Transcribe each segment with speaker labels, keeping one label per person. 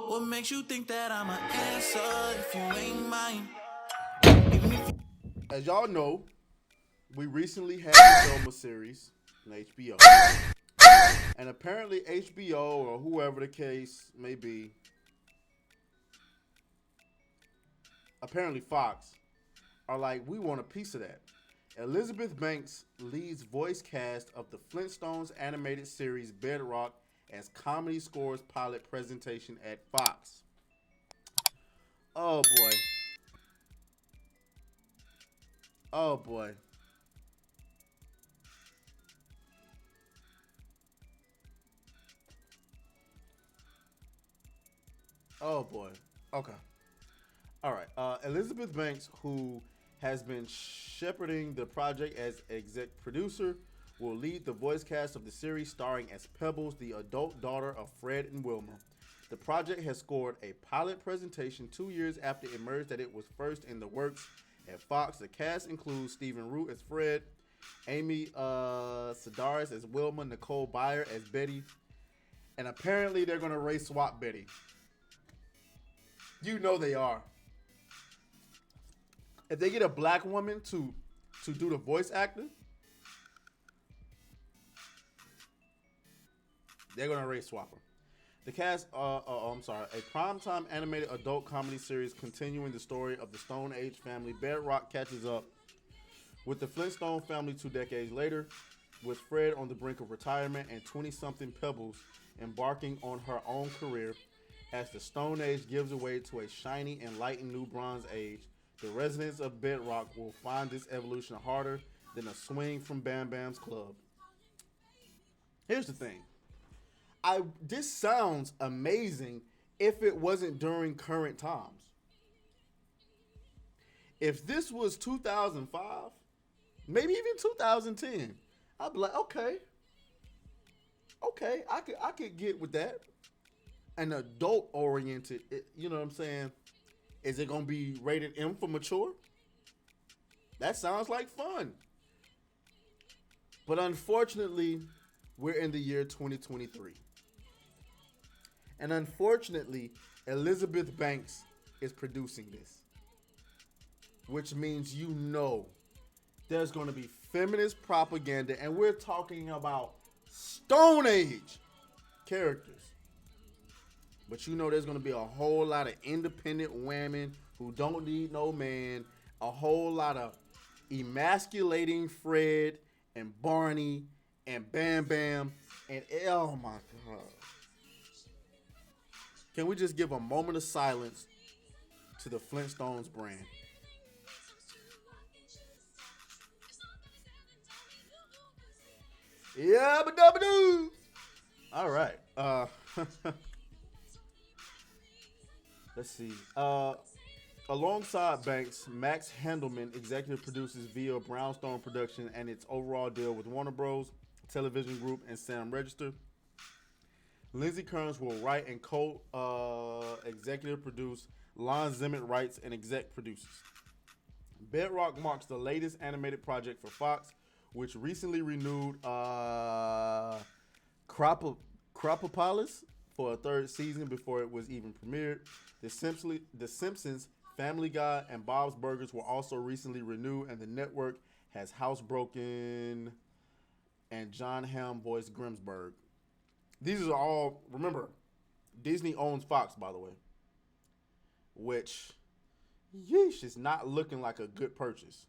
Speaker 1: What makes you think that I'm an answer if you ain't mine?
Speaker 2: As y'all know, we recently had the Velma series on HBO. And apparently HBO or whoever the case may be, apparently Fox, are like, we want a piece of that. Elizabeth Banks leads voice cast of the Flintstones animated series Bedrock as Comedy Scores pilot presentation at Fox. Oh boy. Oh boy. Oh boy. Okay. All right. Elizabeth Banks, who has been shepherding the project as exec producer, will lead the voice cast of the series, starring as Pebbles, the adult daughter of Fred and Wilma. The project has scored a pilot presentation 2 years after it emerged that it was first in the works at Fox. The cast includes Stephen Root as Fred, Amy Sedaris as Wilma, Nicole Byer as Betty, and apparently they're going to race swap Betty. You know they are. If they get a black woman to do the voice acting, they're gonna race swap her. The cast, a primetime animated adult comedy series continuing the story of the Stone Age family. Bedrock catches up with the Flintstone family 2 decades later, with Fred on the brink of retirement and 20-something Pebbles embarking on her own career. As the Stone Age gives way to a shiny, enlightened new Bronze Age, the residents of Bedrock will find this evolution harder than a swing from Bam Bam's club. Here's the thing. This sounds amazing if it wasn't during current times. If this was 2005, maybe even 2010, I'd be like, okay, I could get with that. An adult oriented, you know what I'm saying? Is it gonna be rated M for mature? That sounds like fun. But unfortunately, we're in the year 2023. And unfortunately, Elizabeth Banks is producing this. Which means you know there's going to be feminist propaganda, and we're talking about Stone Age characters. But you know there's going to be a whole lot of independent women who don't need no man, a whole lot of emasculating Fred and Barney and Bam Bam, and oh my God. Can we just give a moment of silence to the Flintstones brand? Yeah, but double doo. All right. Let's see. Alongside Banks, Max Handelman executive produces via Brownstone Production and its overall deal with Warner Bros. Television Group and Sam Register. Lindsey Kearns will write and co-executive produce. Lon Zimmet writes and exec produces. Bedrock marks the latest animated project for Fox, which recently renewed Cropopolis for a third season before it was even premiered. The Simpsons, Family Guy, and Bob's Burgers were also recently renewed, and the network has Housebroken and John Hamm voiced Grimsburg. These are all, remember, Disney owns Fox, by the way, which, yeesh, is not looking like a good purchase.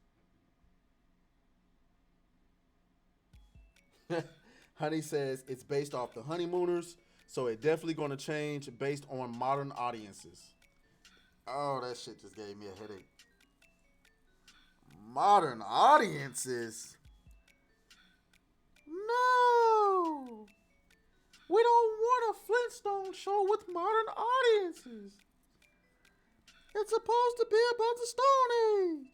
Speaker 2: Honey says it's based off the Honeymooners, so it definitely going to change based on modern audiences. Oh, that shit just gave me a headache. Modern audiences? No! We don't want a Flintstone show with modern audiences. It's supposed to be about the Stone Age.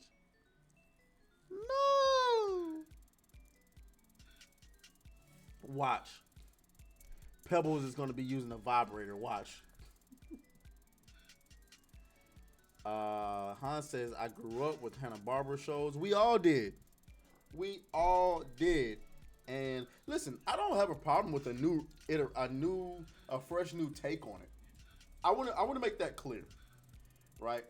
Speaker 2: No! Watch. Pebbles is going to be using a vibrator. Watch. Hans says, I grew up with Hanna-Barbera shows. We all did. We all did. And listen, I don't have a problem with a fresh new take on it. I want to make that clear, right?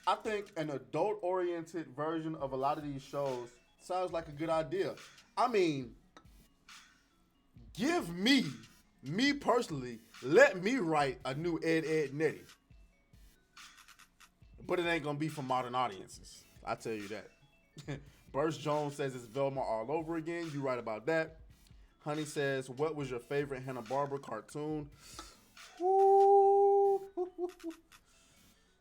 Speaker 2: I think an adult-oriented version of a lot of these shows sounds like a good idea. I mean, give me personally, let me write a new Ed Netty. But it ain't gonna be for modern audiences. I tell you that. Burst Jones says it's Velma all over again. You right about that. Honey says, what was your favorite Hanna-Barbera cartoon? Ooh.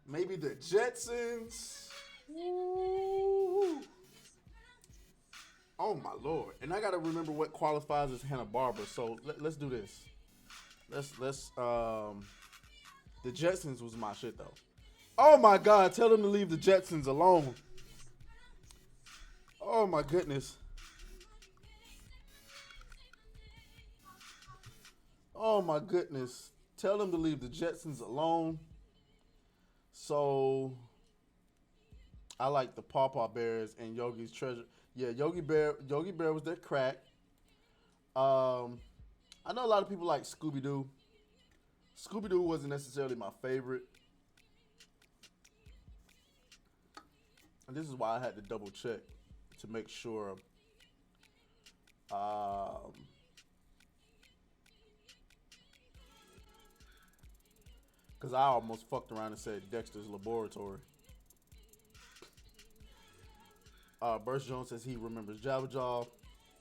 Speaker 2: Maybe the Jetsons. Ooh. Oh my Lord. And I gotta remember what qualifies as Hanna-Barbera. So let's do this. Let's the Jetsons was my shit though. Oh my God, tell them to leave the Jetsons alone. Oh my goodness. Oh my goodness. Tell them to leave the Jetsons alone. So I like the Paw Paw Bears and Yogi's Treasure. Yeah, Yogi Bear was their crack. I know a lot of people like Scooby-Doo. Scooby-Doo wasn't necessarily my favorite. And this is why I had to double check to make sure. Because I almost fucked around and said Dexter's Laboratory. Burst Jones says he remembers Jabba Jaw.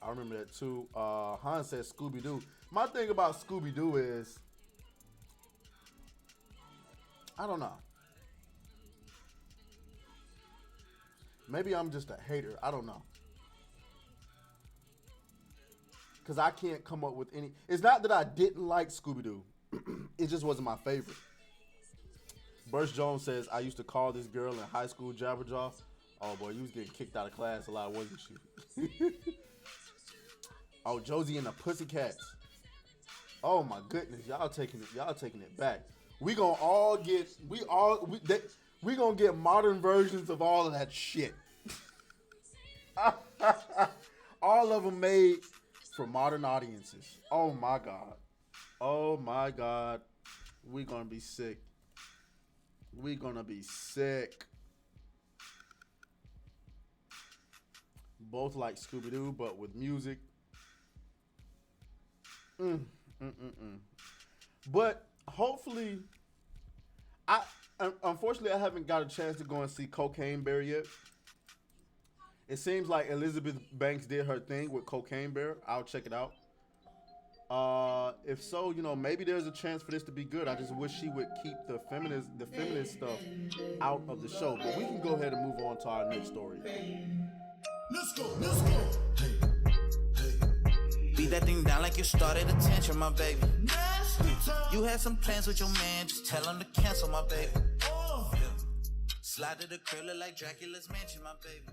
Speaker 2: I remember that too. Han says Scooby-Doo. My thing about Scooby-Doo is, I don't know. Maybe I'm just a hater. I don't know. Because I can't come up with any. It's not that I didn't like Scooby-Doo. It just wasn't my favorite. Burst Jones says, I used to call this girl in high school Jabba Jaw. Oh boy, you was getting kicked out of class a lot, wasn't she? Oh, Josie and the Pussycats. Oh my goodness, y'all taking it back. We gonna all get we gonna get modern versions of all of that shit. All of them made for modern audiences. Oh my God. Oh my God. We gonna be sick. We gonna be sick. Both like Scooby-Doo, but with music. But hopefully, unfortunately I haven't got a chance to go and see Cocaine Bear yet. It seems like Elizabeth Banks did her thing with Cocaine Bear. I'll check it out. If so, maybe there's a chance for this to be good. I just wish she would keep the feminist stuff out of the show. But we can go ahead and move on to our next story.
Speaker 1: Let's go. Hey. Beat that thing down like you started attention, my baby. You had some plans with your man, just tell him to cancel, my baby. Slide to the crib like Dracula's mansion, my baby.